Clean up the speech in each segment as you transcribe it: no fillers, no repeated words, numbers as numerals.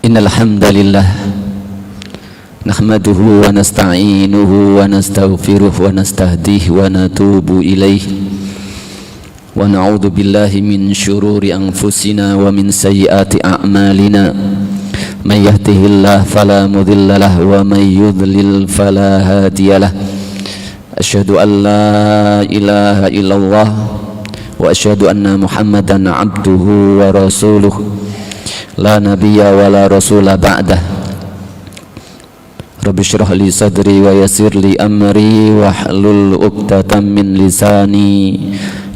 Innal hamdalillah nahmaduhu wa nasta'inuhu wa nastaghfiruh wa nastahdihi wa natubu ilaih wa na'udzu billahi min syururi anfusina wa min sayyiati a'malina may yahdihillahu fala mudilla lahu wa may yudlil fala hadiyalah. Asyhadu an la ilaha illallah wa asyhadu anna Muhammadan abduhu wa rasuluh la nabiyya wa la rasula ba'dah. Rabbi shrah li sadri wa yassir li amri wa hlul 'uqdatam min lisani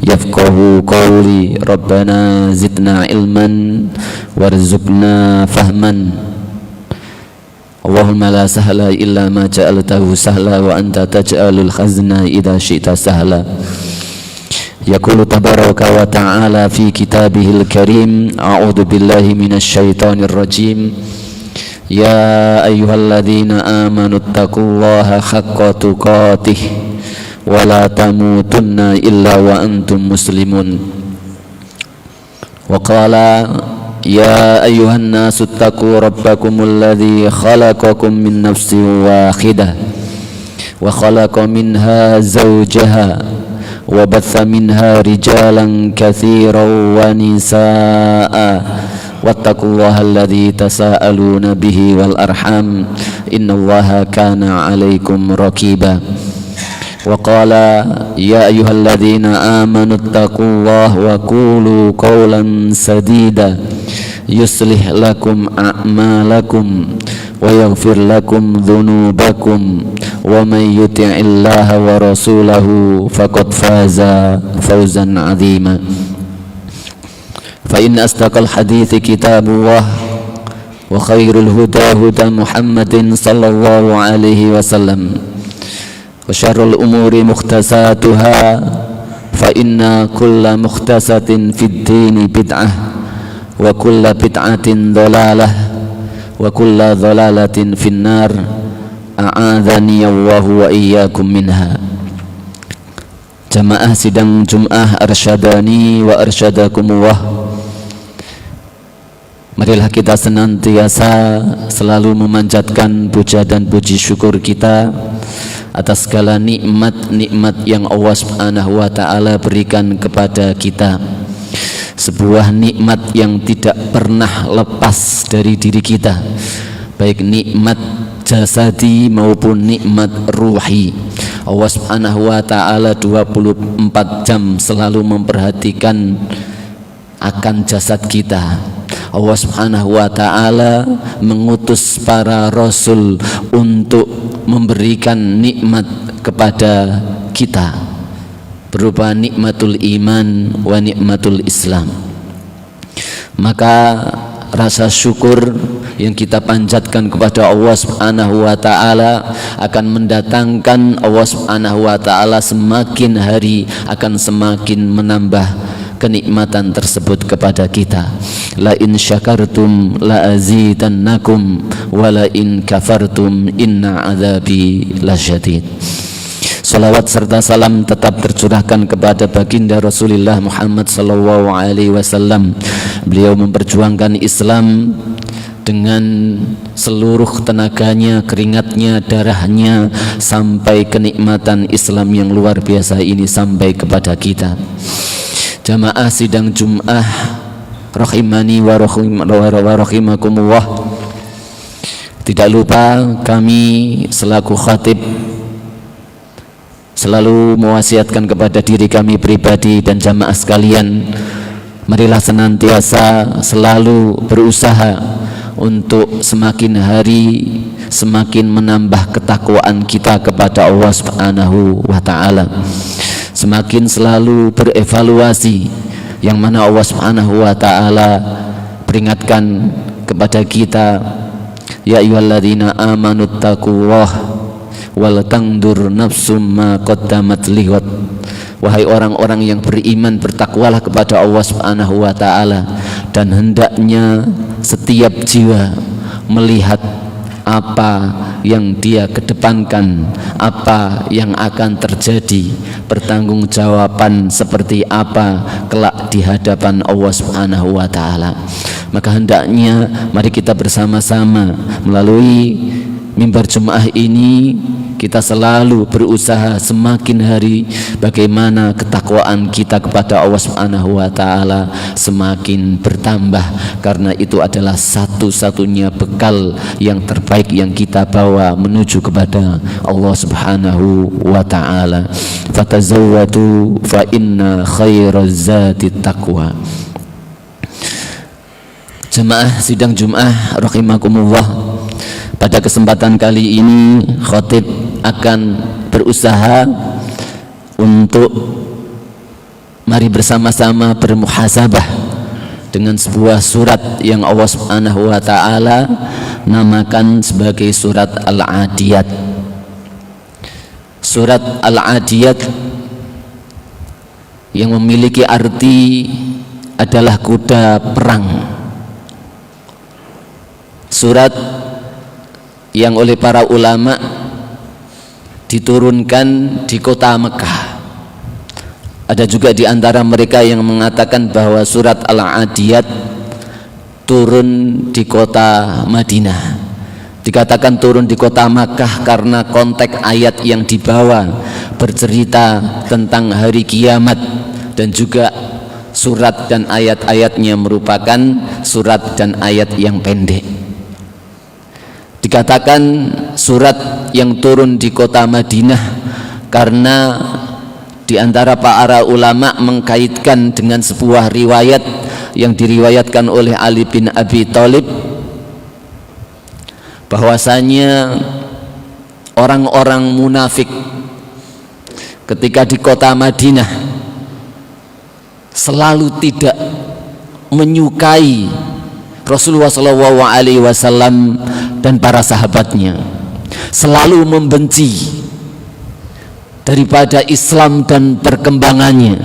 yafqahu qawli. Rabbana zidna ilman warzuqna fahman. Allahumma la sahla illa ma ja'altahu sahla wa anta taj'alul khazna idza syi'ta sahla. Yaqulu tabaraka wa ta'ala fi kitabihil karim, a'udzu billahi minasy syaithanir rajim. Ya ayyuhalladzina amanu taqullaha haqqa tuqatih wa la tamutunna illa wa antum muslimun. Wa qala ya ayyuhan nasu taqu rabbakumul ladzi khalaqakum min nafsin wahidah wa khalaqa minha zawjaha wa batha minha rijalan katsiran wa nisaa wattaqullaha alladzi tasaaluna bihi wal arham innallaha kana 'alaikum raqiba. Wa qala ya ayyuhalladzina amanu taqullaha wa qulu qawlan sadida yuslih lakum a'malakum wa yaghfir lakum dhunubakum wa may yuti'illaha wa rasulahu faqad faza fawzan 'azima. Fa inna asdaqal hadithi kitabullah wa khairul huda huda Muhammadin sallallahu alaihi wasallam wa syarrul umuri mukhtasatuha fa inna kulla mukhtasatin fid dini bid'ah wa kulla bid'atin dhalalah wa kulla dhalalatin finnar. A'adzani Allahu wa iyyakum minha. Jamaah sidang Jum'ah arsyadani wa arsyadakumullah. Marilah kita senantiasa selalu memanjatkan puja dan puji syukur kita atas segala nikmat-nikmat yang Allah Subhanahu wa ta'ala berikan kepada kita. Sebuah nikmat yang tidak pernah lepas dari diri kita, baik nikmat jasadi maupun nikmat ruhi. Allah Subhanahu wa ta'ala 24 jam selalu memperhatikan akan jasad kita. Allah Subhanahu wa ta'ala mengutus para rasul untuk memberikan nikmat kepada kita berupa nikmatul iman wa nikmatul Islam. Maka rasa syukur yang kita panjatkan kepada Allah Subhanahu wa ta'ala akan mendatangkan Allah Subhanahu wa ta'ala semakin hari akan semakin menambah kenikmatan tersebut kepada kita. La in syakartum la azidannakum wa la in kafartum inna azabi lasyadid. Salawat serta salam tetap tercurahkan kepada baginda Rasulullah Muhammad sallallahu alaihi wasallam. Beliau memperjuangkan Islam dengan seluruh tenaganya, keringatnya, darahnya, sampai kenikmatan Islam yang luar biasa ini sampai kepada kita. Jamaah sidang Jum'ah rahimani wa rahimakumullah. Tidak lupa kami selaku khatib selalu mewasiatkan kepada diri kami pribadi dan jamaah sekalian, marilah senantiasa selalu berusaha untuk semakin hari semakin menambah ketakwaan kita kepada Allah Subhanahu wa ta'ala, semakin selalu berevaluasi yang mana Allah Subhanahu wa ta'ala peringatkan kepada kita, ya ayyuhalladzina amanu taqullaha wal tangdur nafsum ma qaddamat liwat. Wahai orang-orang yang beriman, bertakwalah kepada Allah Subhanahu wa ta'ala, dan hendaknya setiap jiwa melihat apa yang dia kedepankan, apa yang akan terjadi, pertanggungjawaban seperti apa kelak di hadapan Allah Subhanahu wa ta'ala. Maka hendaknya mari kita bersama-sama melalui mimbar Jumat ini kita selalu berusaha semakin hari bagaimana ketakwaan kita kepada Allah Subhanahu wa taala semakin bertambah, karena itu adalah satu-satunya bekal yang terbaik yang kita bawa menuju kepada Allah Subhanahu wa taala. Fatazawwadu fa inna khairaz zati taqwa. Jemaah sidang Jumat rahimakumullah, pada kesempatan kali ini khatib akan berusaha untuk mari bersama-sama bermuhasabah dengan sebuah surat yang Allah Subhanahu wa taala namakan sebagai surat Al-Adiyat. Surat Al-Adiyat yang memiliki arti adalah kuda perang. Surat yang oleh para ulama diturunkan di kota Mekah. Ada juga di antara mereka yang mengatakan bahwa surat Al-Adiyat turun di kota Madinah. Dikatakan turun di kota Makkah karena konteks ayat yang dibawa bercerita tentang hari kiamat, dan juga surat dan ayat-ayatnya merupakan surat dan ayat yang pendek. Dikatakan surat yang turun di kota Madinah karena di antara para ulama mengkaitkan dengan sebuah riwayat yang diriwayatkan oleh Ali bin Abi Thalib, bahwasanya orang-orang munafik ketika di kota Madinah selalu tidak menyukai Rasulullah SAW dan para sahabatnya, selalu membenci daripada Islam dan perkembangannya.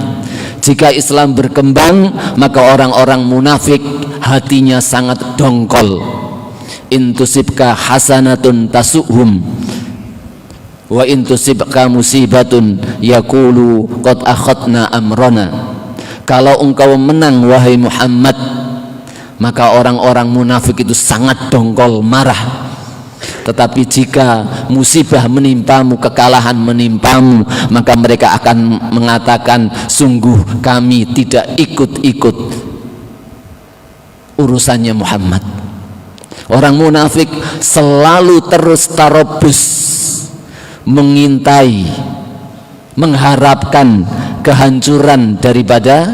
Jika Islam berkembang, maka orang-orang munafik hatinya sangat dongkol. Intusibka hasanatun tasuhum wa intusibka musibatun yaqulu qad akhadna amrana. Kalau engkau menang wahai Muhammad, maka orang-orang munafik itu sangat dongkol, marah. Tetapi jika musibah menimpamu, kekalahan menimpamu, maka mereka akan mengatakan, sungguh kami tidak ikut-ikut urusannya Muhammad. Orang munafik selalu terus tarobus, mengintai, mengharapkan kehancuran daripada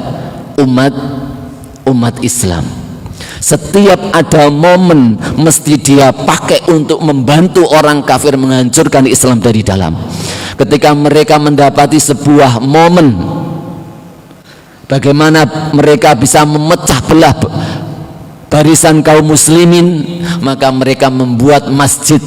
umat Islam. Setiap ada momen mesti dia pakai untuk membantu orang kafir menghancurkan Islam dari dalam. Ketika mereka mendapati sebuah momen bagaimana mereka bisa memecah belah barisan kaum muslimin, maka mereka membuat masjid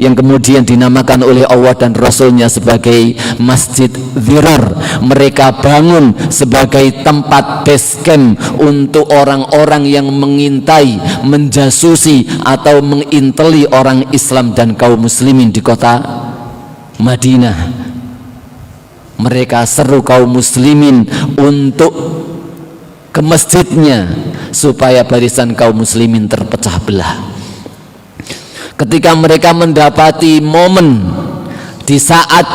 yang kemudian dinamakan oleh Allah dan Rasulnya sebagai Masjid Dhirar. Mereka bangun sebagai tempat base camp untuk orang-orang yang mengintai, menjasusi atau menginteli orang Islam dan kaum muslimin di kota Madinah. Mereka seru kaum muslimin untuk ke masjidnya supaya barisan kaum muslimin terpecah belah. Ketika mereka mendapati momen di saat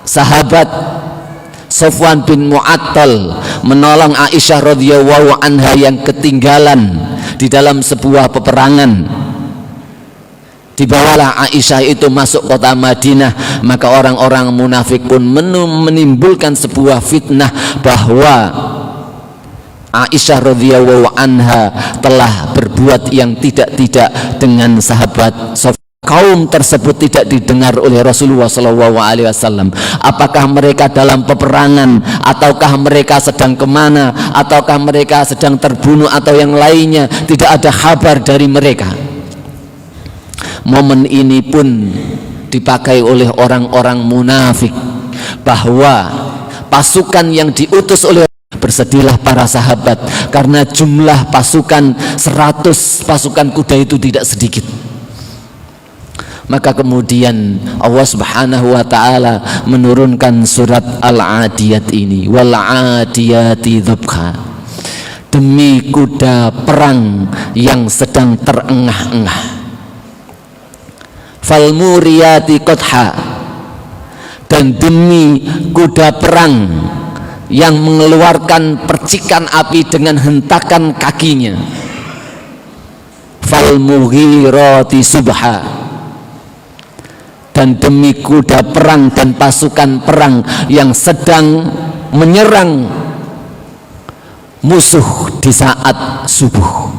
sahabat Sofwan bin Mu'attal menolong Aisyah radhiyallahu anha yang ketinggalan di dalam sebuah peperangan, dibawalah Aisyah itu masuk kota Madinah, maka orang-orang munafik pun menimbulkan sebuah fitnah bahwa Aisyah radhiyallahu anha telah berbuat yang tidak-tidak dengan sahabat Sofwan. Kaum tersebut tidak didengar oleh Rasulullah SAW. Apakah mereka dalam peperangan, ataukah mereka sedang kemana, ataukah mereka sedang terbunuh atau yang lainnya, tidak ada kabar dari mereka. Momen ini pun dipakai oleh orang-orang munafik bahwa pasukan yang diutus oleh bersedihlah para sahabat karena jumlah pasukan 100 pasukan kuda itu tidak sedikit. Maka kemudian Allah Subhanahu wa taala menurunkan surat Al-Adiyat ini, wal adiyati dhabha. demi kuda perang yang sedang terengah-engah. Fal muriyati qadha, dan demi kuda perang yang mengeluarkan percikan api dengan hentakan kakinya. Fal mughirati subha, dan demi kuda perang dan pasukan perang yang sedang menyerang musuh di saat subuh.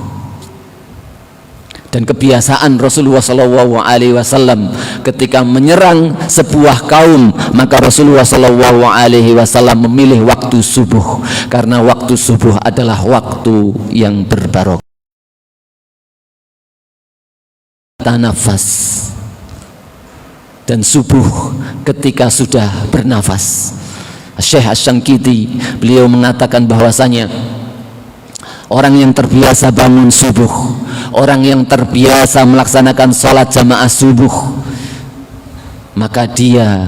Dan kebiasaan Rasulullah SAW ketika menyerang sebuah kaum, maka Rasulullah SAW memilih waktu subuh, karena waktu subuh adalah waktu yang berbarokah. Nafas, dan subuh ketika sudah bernafas. Syekh Asy-Syangkiti beliau mengatakan bahwasanya orang yang terbiasa bangun subuh, orang yang terbiasa melaksanakan sholat jamaah subuh, maka dia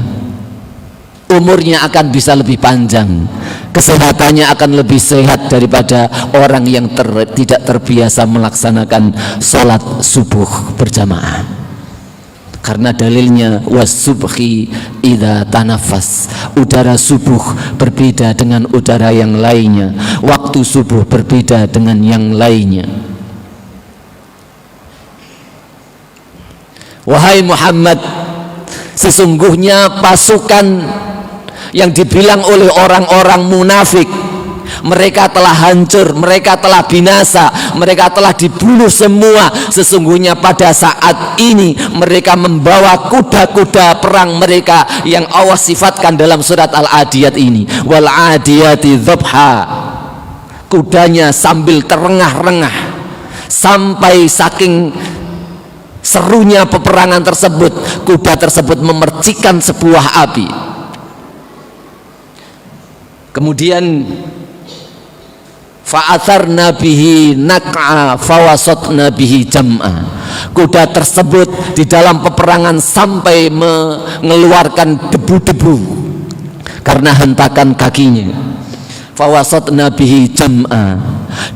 umurnya akan bisa lebih panjang, kesehatannya akan lebih sehat daripada orang yang tidak terbiasa melaksanakan sholat subuh berjamaah. Karena dalilnya wasubhi idza tanafas, udara subuh berbeda dengan udara yang lainnya, waktu subuh berbeda dengan yang lainnya. Wahai Muhammad, sesungguhnya pasukan yang dibilang oleh orang-orang munafik, mereka telah hancur, mereka telah binasa, mereka telah dibunuh semua. Sesungguhnya pada saat ini mereka membawa kuda-kuda perang mereka yang Allah sifatkan dalam surat Al-Adiyat ini. Wal adiyati dhabha, kudanya sambil terengah-rengah, sampai saking serunya peperangan tersebut, kuda tersebut memercikan sebuah api. Kemudian fa'atharna bihi naq'a fawasatna bihi jam'a, kuda tersebut di dalam peperangan sampai mengeluarkan debu-debu karena hentakan kakinya. Fawasatna bihi jam'a,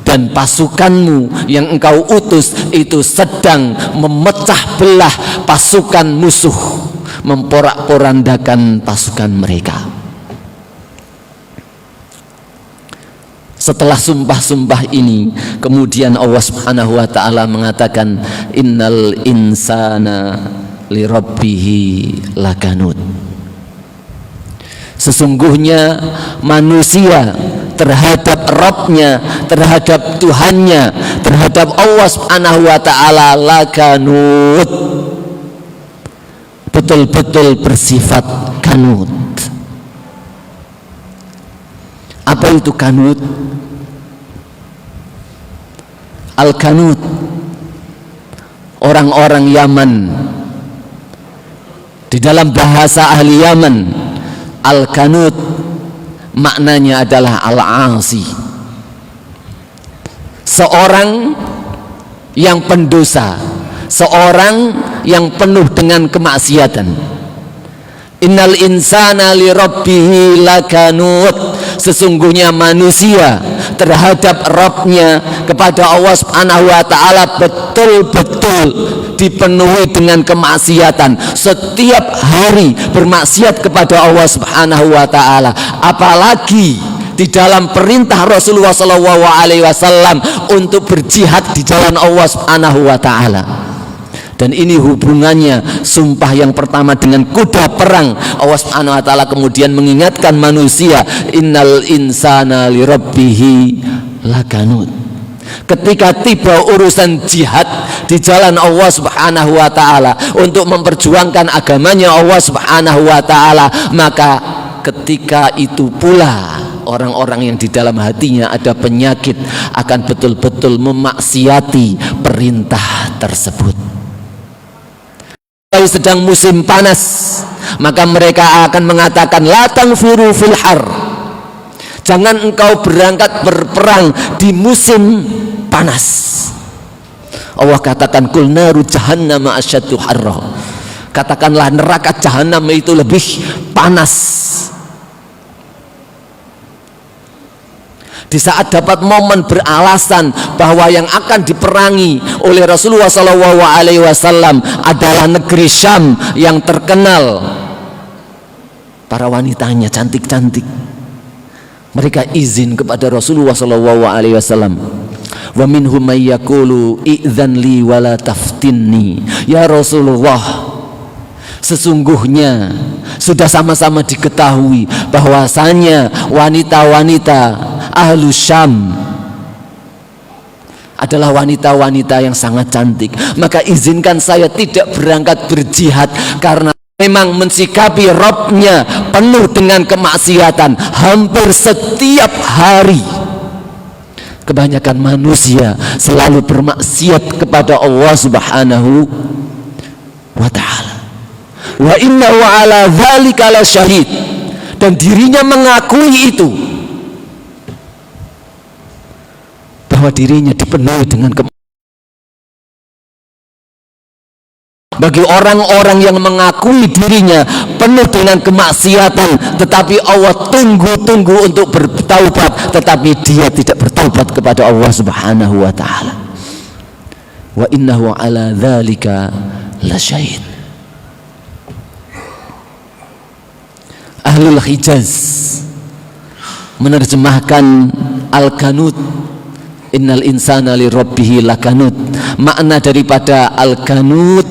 dan pasukanmu yang engkau utus itu sedang memecah belah pasukan musuh, memporak-porandakan pasukan mereka. Setelah sumpah-sumpah ini, kemudian Allah Subhanahu wa taala mengatakan innal insana lirabbihi lakanud. Sesungguhnya manusia terhadap Rabbnya, terhadap Tuhannya, terhadap Allah Subhanahu wa taala lakanud, betul-betul bersifat kanud. Apa itu kanud? Al-kanud, orang-orang Yaman, di dalam bahasa ahli Yaman, al-kanud maknanya adalah al-asi, seorang yang pendosa, seorang yang penuh dengan kemaksiatan. Innal insana li rabbihi lakanud, sesungguhnya manusia terhadap Rabbnya, kepada Allah Subhanahu wa taala betul-betul dipenuhi dengan kemaksiatan. Setiap hari bermaksiat kepada Allah Subhanahu wa taala, apalagi di dalam perintah Rasulullah SAW untuk berjihad di jalan Allah Subhanahu wa taala. Dan ini hubungannya sumpah yang pertama dengan kuda perang. Allah Subhanahu wa taala kemudian mengingatkan manusia, innal insana lirabbihi lakanud. Ketika tiba urusan jihad di jalan Allah Subhanahu wa taala untuk memperjuangkan agamanya Allah Subhanahu wa taala, maka ketika itu pula orang-orang yang di dalam hatinya ada penyakit akan betul-betul memaksiati perintah tersebut. Sedang musim panas, maka mereka akan mengatakan la tanfiru fil har, jangan engkau berangkat berperang di musim panas. Allah katakan kul naru jahannam asyaddu harra, katakanlah neraka jahanam itu lebih panas. di saat dapat momen beralasan bahwa yang akan diperangi oleh Rasulullah SAW adalah negeri Syam yang terkenal para wanitanya cantik-cantik, mereka izin kepada Rasulullah SAW. Wa minhum may yaqulu idzan li wala taftinni, ya Rasulullah, sesungguhnya sudah sama-sama diketahui bahwasanya wanita-wanita ahlu Syam adalah wanita-wanita yang sangat cantik, maka izinkan saya tidak berangkat berjihad karena memang mensikapi Rabbnya penuh dengan kemaksiatan hampir setiap hari. Kebanyakan manusia selalu bermaksiat kepada Allah Subhanahu wa ta'ala. Wa innahu ala dzalika lasyahid, dan dirinya mengakui itu, bahwa dirinya dipenuhi dengan bagi orang-orang yang mengakui dirinya penuh dengan kemaksiatan, tetapi Allah tunggu-tunggu untuk bertaubat, tetapi dia tidak bertaubat kepada Allah Subhanahu wa ta'ala. Wa innahu ala dzalika lasyahid. Ahlul Hijaz menerjemahkan al-kanut, innal insana li rabbih lakanut. Makna daripada al-kanut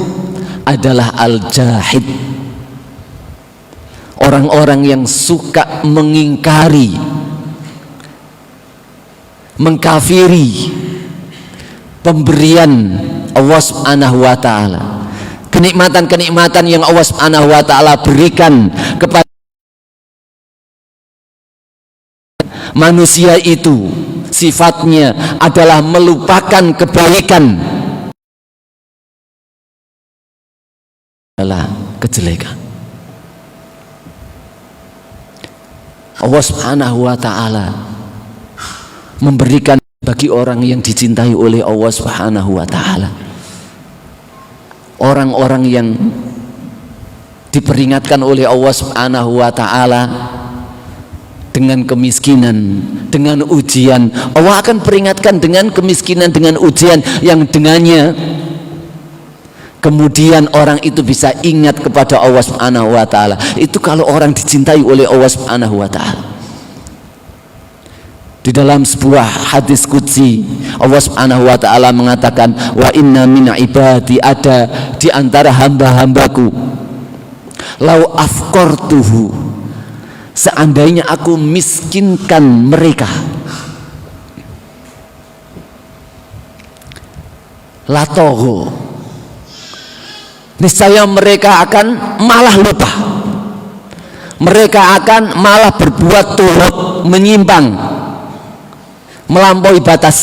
adalah al-jahid, orang-orang yang suka mengingkari, mengkafiri pemberian Allah Subhanahu wa ta'ala, kenikmatan-kenikmatan yang Allah Subhanahu wa ta'ala berikan kepada manusia. Itu sifatnya adalah melupakan kebaikan, adalah kejelekan. Allah Subhanahu wa ta'ala memberikan bagi orang yang dicintai oleh Allah Subhanahu wa ta'ala, orang-orang yang diperingatkan oleh Allah Subhanahu wa ta'ala dengan kemiskinan, dengan ujian. Allah akan peringatkan dengan kemiskinan, dengan ujian yang dengannya kemudian orang itu bisa ingat kepada Allah Subhanahu wa ta'ala. Itu kalau orang dicintai oleh Allah Subhanahu wa ta'ala. Di dalam sebuah hadis qudsi, Allah Subhanahu wa ta'ala mengatakan, wa inna min ibadi, ada di antara hamba-hambaku, lau afqartuhu, seandainya aku miskinkan mereka, latoho, niscaya mereka akan malah lupa, mereka akan malah berbuat turut, menyimpang, melampaui batas.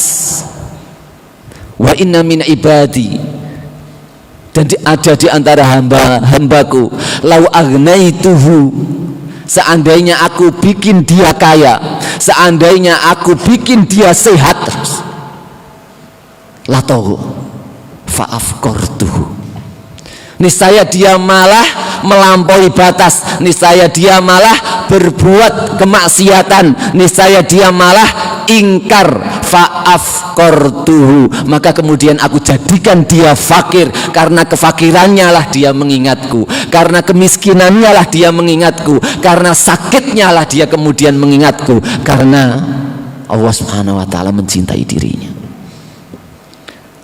Wa inna min ibadi, dan ada di antara hamba-hambaku, lau agnaituhu, seandainya aku bikin dia kaya, seandainya aku bikin dia sehat terus, latohu fa'afqartuhu, niscaya dia malah melampaui batas, niscaya dia malah berbuat kemaksiatan, niscaya dia malah ingkar, fa'afqartuhu, maka kemudian aku jadikan dia fakir, karena kefakirannya lah dia mengingatku, karena kemiskinannya lah dia mengingatku, karena sakitnya lah dia kemudian mengingatku, karena Allah Subhanahu wa ta'ala mencintai dirinya.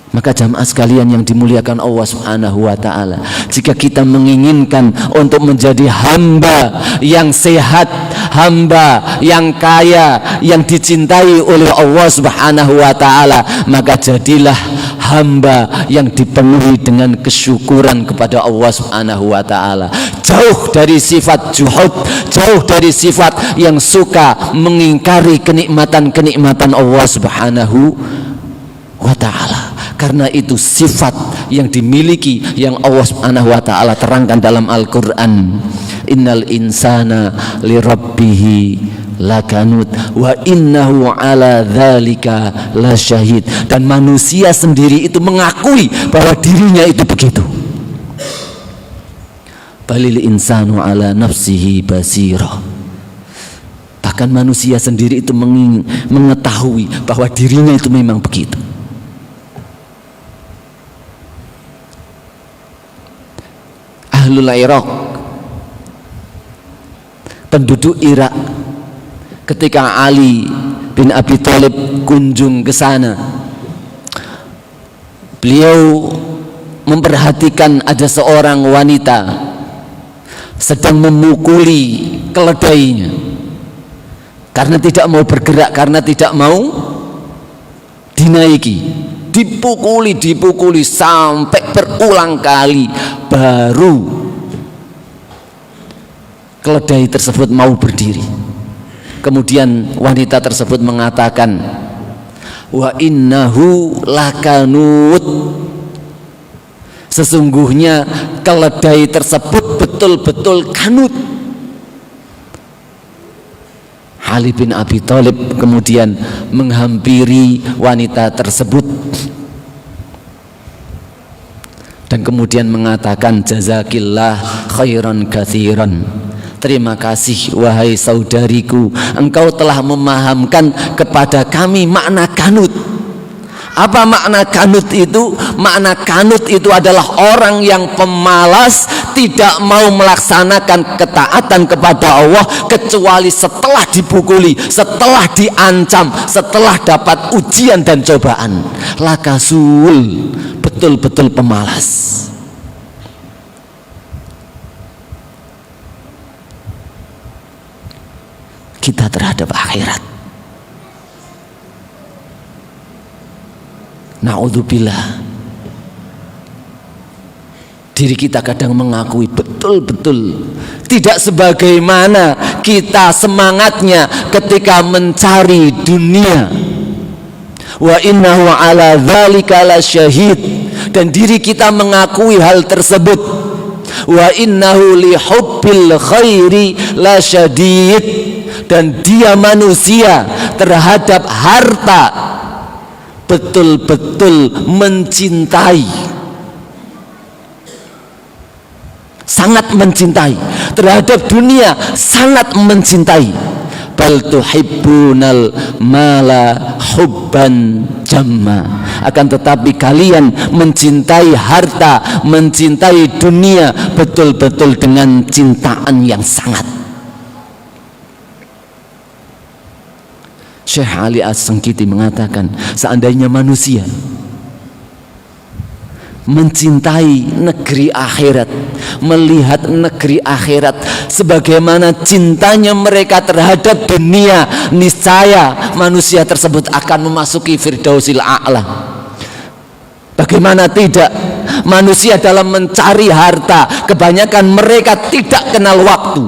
Maka jamaah sekalian yang dimuliakan Allah Subhanahu wa ta'ala, jika kita menginginkan untuk menjadi hamba yang sehat, hamba yang kaya, yang dicintai oleh Allah Subhanahu wa ta'ala, maka jadilah hamba yang dipenuhi dengan kesyukuran kepada Allah Subhanahu wa ta'ala, jauh dari sifat juhud, jauh dari sifat yang suka mengingkari kenikmatan-kenikmatan Allah Subhanahu wa ta'ala. Karena itu sifat yang dimiliki, yang Allah Subhanahu wa ta'ala terangkan dalam Al-Quran, innal insana li rabbihi lakanut wa innahu ala dzalika lasyahid, dan manusia sendiri itu mengakui bahwa dirinya itu begitu. Balil insanu ala nafsihi basirah, Bahkan manusia sendiri itu mengetahui bahwa dirinya itu memang begitu. Ahlul Iraq, penduduk Irak, ketika Ali bin Abi Thalib kunjung ke sana, beliau memperhatikan ada seorang wanita sedang memukuli keledainya karena tidak mau bergerak, karena tidak mau dinaiki. Dipukuli sampai berulang kali baru keledai tersebut mau berdiri. Kemudian wanita tersebut mengatakan, wa innahu lakanut, sesungguhnya keledai tersebut betul-betul kanut. Ali bin Abi Thalib kemudian menghampiri wanita tersebut dan kemudian mengatakan, jazakillah khairan katsiran, terima kasih wahai saudariku, engkau telah memahamkan kepada kami makna kanut. Apa makna kanut itu? Makna kanut itu adalah orang yang pemalas, tidak mau melaksanakan ketaatan kepada Allah kecuali setelah dipukuli, setelah diancam, setelah dapat ujian dan cobaan. Lakasul, betul-betul pemalas. Kita terhadap akhirat, na'udzubillah, diri kita kadang mengakui betul-betul tidak sebagaimana kita semangatnya ketika mencari dunia. Wa innahu ala dzalika lasyahid, dan diri kita mengakui hal tersebut. Wa innahu li hubbil khairi lasyadid, dan dia manusia terhadap harta betul-betul mencintai, sangat mencintai. Terhadap dunia sangat mencintai. Bal tuhibbunal mala hubban jamma, akan tetapi kalian mencintai harta, mencintai dunia betul-betul dengan cintaan yang sangat. Syekh Ali As-Sangkiti mengatakan, seandainya manusia mencintai negeri akhirat, melihat negeri akhirat sebagaimana cintanya mereka terhadap dunia, niscaya manusia tersebut akan memasuki Firdausil A'la. Bagaimana tidak? Manusia dalam mencari harta, kebanyakan mereka tidak kenal waktu,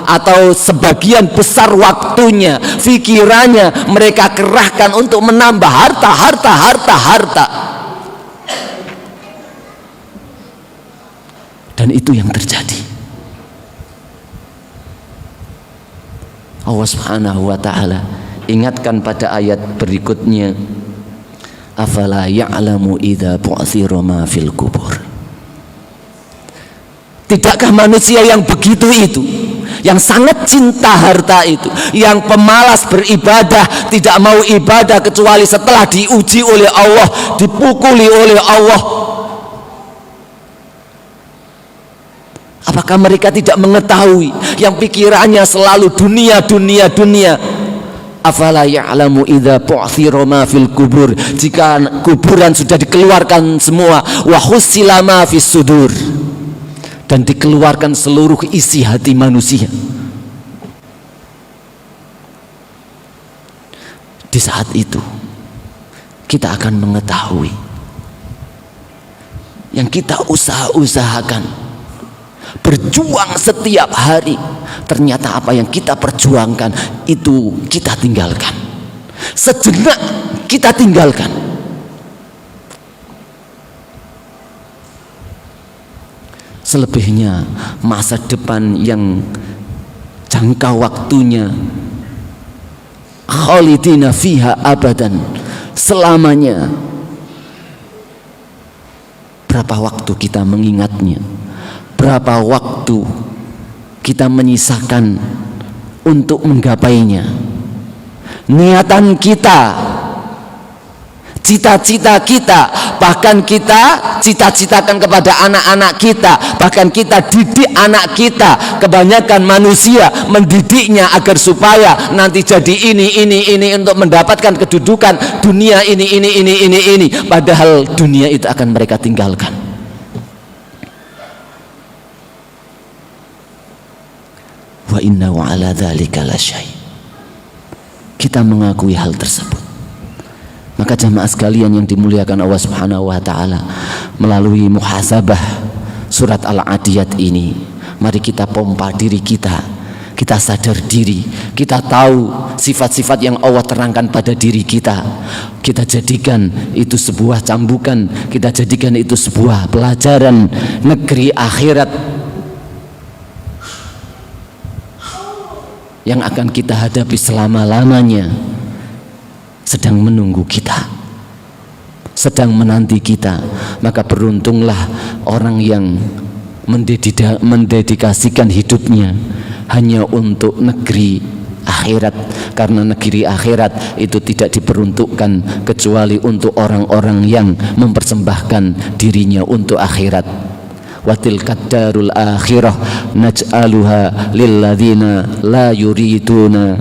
atau sebagian besar waktunya, pikirannya mereka kerahkan untuk menambah harta. Dan itu yang terjadi. Allah Subhanahu wa ta'ala ingatkan pada ayat berikutnya, afala ya'lamu idza bu'thira ma fil kubur. Tidakkah manusia yang begitu itu, yang sangat cinta harta itu, yang pemalas beribadah, tidak mau ibadah kecuali setelah diuji oleh Allah, dipukuli oleh Allah, apakah mereka tidak mengetahui yang pikirannya selalu dunia? Afala ya'lamu idza bu'thira ma fil kubur, jika kuburan sudah dikeluarkan semua, wa husila ma fis sudur, dan dikeluarkan seluruh isi hati manusia. Di saat itu kita akan mengetahui yang kita usahakan, berjuang setiap hari, ternyata apa yang kita perjuangkan itu kita tinggalkan. Sejenak kita tinggalkan. Selebihnya masa depan yang jangka waktunya khalidina fiha abadan, selamanya. Berapa waktu kita mengingatnya? Berapa waktu kita menyisakan untuk menggapainya. Niatan kita, cita-cita kita, bahkan kita cita-citakan kepada anak-anak kita, bahkan kita didik anak kita. Kebanyakan manusia mendidiknya agar supaya nanti jadi ini untuk mendapatkan kedudukan dunia ini. Padahal dunia itu akan mereka tinggalkan. Wa inna wa ala dzalika lasyai. Kita mengakui hal tersebut. Maka jamaah sekalian yang dimuliakan Allah Subhanahu wa taala, melalui muhasabah surat Al-Adiyat ini, mari kita pompa diri kita. Kita sadar diri, kita tahu sifat-sifat yang Allah terangkan pada diri kita. Kita jadikan itu sebuah cambukan, kita jadikan itu sebuah pelajaran. Negeri akhirat yang akan kita hadapi selama-lamanya sedang menunggu kita, sedang menanti kita. Maka beruntunglah orang yang mendedikasikan hidupnya hanya untuk negeri akhirat, karena negeri akhirat itu tidak diperuntukkan kecuali untuk orang-orang yang mempersembahkan dirinya untuk akhirat. Wa tilkad darul akhirah naj'aluha lilladzina la yuriduna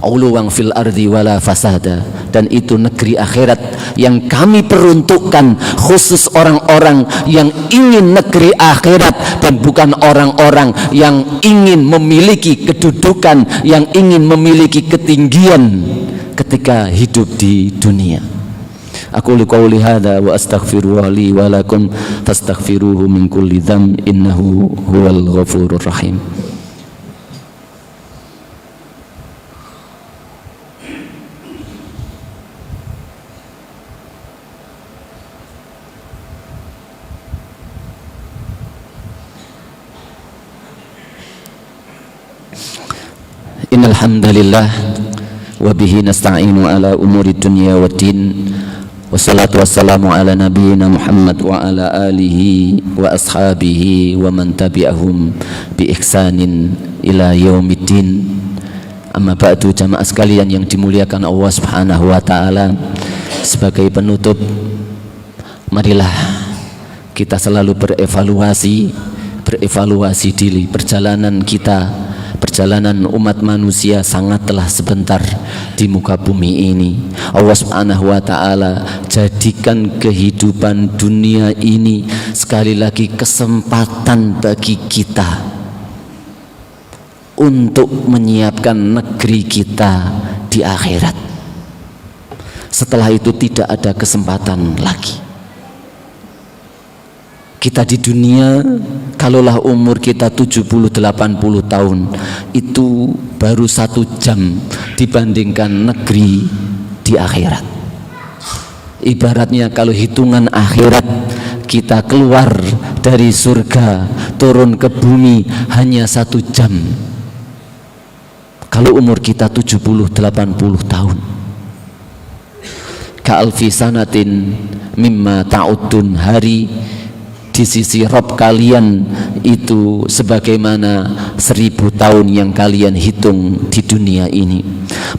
uluwan fil ardi wala fasada. Dan itu negeri akhirat yang kami peruntukkan khusus orang-orang yang ingin negeri akhirat, dan bukan orang-orang yang ingin memiliki kedudukan, yang ingin memiliki ketinggian ketika hidup di dunia. Aku qouli hadza wa astaghfiru li wa lakum fastaghfiruhu min kulli dzam innahu huwal ghafurur rahim. Innal hamdalillah wa bihi nasta'inu ala umuri dunya waddin. Wassalatu wassalamu ala nabiyyina Muhammad wa ala alihi wa ashabihi wa man tabi'ahum bi ihsanin ila yaumiddin. Amma ba'du, jamaah sekalian yang dimuliakan Allah Subhanahu wa taala, sebagai penutup, marilah kita selalu berevaluasi diri. Perjalanan kita, perjalanan umat manusia sangatlah sebentar di muka bumi ini. Allah Subhanahu wa taala jadikan kehidupan dunia ini sekali lagi kesempatan bagi kita untuk menyiapkan negeri kita di akhirat. Setelah itu tidak ada kesempatan lagi. Kita di dunia, kalaulah umur kita 70-80 tahun, itu baru 1 jam dibandingkan negeri di akhirat. Ibaratnya kalau hitungan akhirat, kita keluar dari surga turun ke bumi hanya 1 jam. Kalau umur kita 70-80 tahun, ka'alfi sanatin mimma ta'udun, hari di sisi Rabb kalian itu sebagaimana 1000 tahun yang kalian hitung di dunia ini.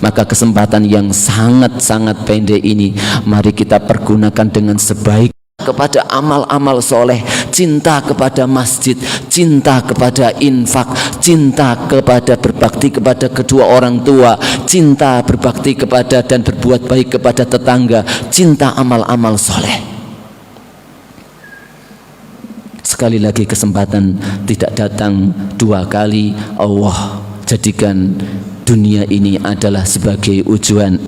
Maka kesempatan yang sangat-sangat pendek ini mari kita pergunakan dengan sebaik kepada amal-amal soleh, cinta kepada masjid, cinta kepada infak, cinta kepada berbakti kepada kedua orang tua, cinta berbakti kepada dan berbuat baik kepada tetangga, cinta amal-amal soleh. Sekali lagi, kesempatan tidak datang 2 kali. Allah jadikan dunia ini adalah sebagai ujian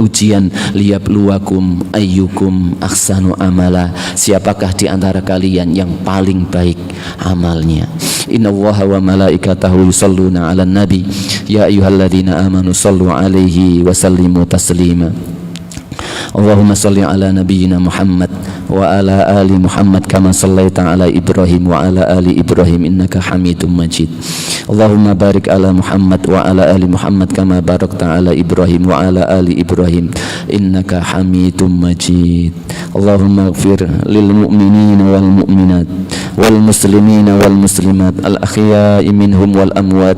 liyabluwakum ayyukum ahsanu amala. Siapakah di antara kalian yang paling baik amalnya? Innallaha wa malaikatahu yusholluna 'alan nabi ya ayyuhalladzina amanu shallu 'alaihi wa sallimu taslima. Allahumma salli ala nabiyyina Muhammad wa ala ali Muhammad kama sallaita ala Ibrahim wa ala ali Ibrahim innaka Hamidum Majid. Allahumma barik ala Muhammad wa ala ali Muhammad kama barakta ala Ibrahim wa ala ali Ibrahim innaka Hamidum Majid. Allahumma ighfir lil mu'minina wal mu'minat والمسلمين والمسلمات الأحياء منهم والأموات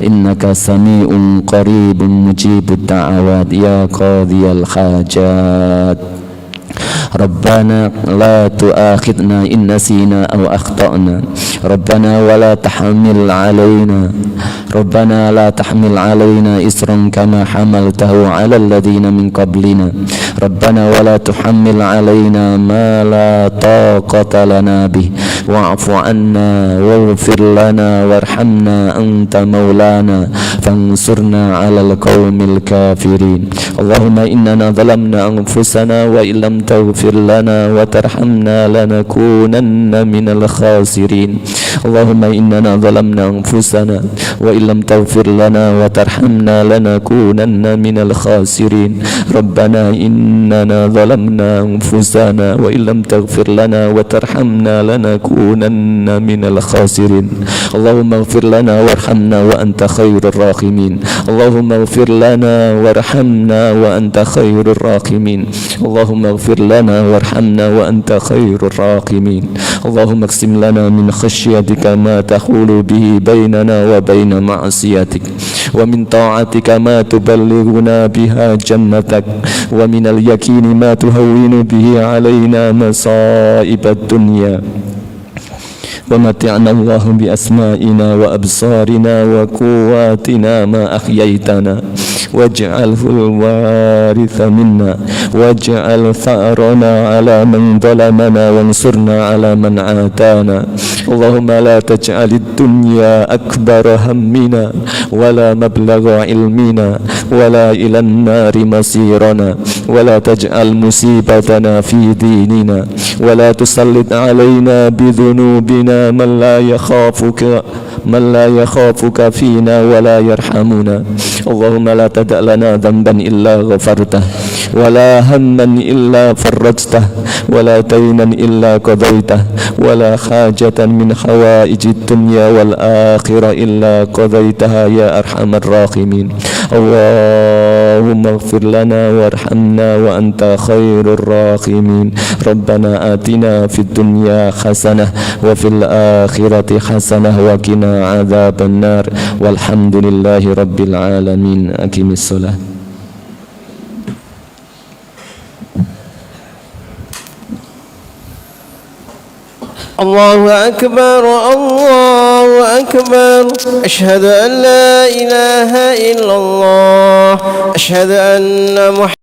إنك سميع قريب مجيب الدعوات يا قاضي الحاجات ربنا لا تؤاخذنا إن نسينا أو أخطأنا ربنا لا تحمل علينا إصرا كما حملته على الذين من قبلنا ربنا ولا تحمل علينا ما لا طاقة لنا به واعف عنا واغفر لنا وارحمنا أنت مولانا فانصرنا على القوم الكافرين اللهم إننا ظلمنا أنفسنا وإن لم تغفر لنا وترحمنا لنكونن من الخاسرين اللهم إننا ظلمنا أنفسنا وإن لم تغفر لنا وترحمنا لنكونن من الخاسرين ربنا إننا ظلمنا أنفسنا وإن لم تغفر لنا وترحمنا لنكونن من الخاسرين اللهم اغفر لنا وارحمنا وأنت خير الراحمين اللهم اغفر لنا وارحمنا وأنت خير الراحمين اللهم اغفر لنا وارحمنا وأنت خير الراحمين اللهم اقسم لنا من خشيتك ما تحول به بيننا وبين معصيتك ومن طاعتك ما تبلغنا بها جنتك ومن اليقين ما تهون به علينا مصائب الدنيا ومتعنا الله بأسمائنا وأبصارنا وقواتنا ما أحييتنا واجعله الوارث منا واجعل ثأرنا على من ظلمنا وانصرنا على من عادانا اللهم لا تجعل الدنيا أكبر همنا ولا مبلغ علمنا ولا إلى النار مصيرنا ولا تجعل مصيبتنا في ديننا ولا تسلط علينا بذنوبنا من لا يخافك فينا ولا يرحمنا اللهم لا تدع لنا ذنبا إلا غفرته ولا هما إلا فرجته ولا دينا إلا قضيته ولا حاجة من حوائج الدنيا والآخرة إلا قضيتها يا أرحم الراحمين اللهم اغفر لنا وارحمنا وأنت خير الراحمين ربنا آتنا في الدنيا حسنة وفي الآخرة حسنة وقنا عذاب النار والحمد لله رب العالمين أقم الصلاة الله أكبر الله أكبر أشهد أن لا إله إلا الله أشهد أن محمد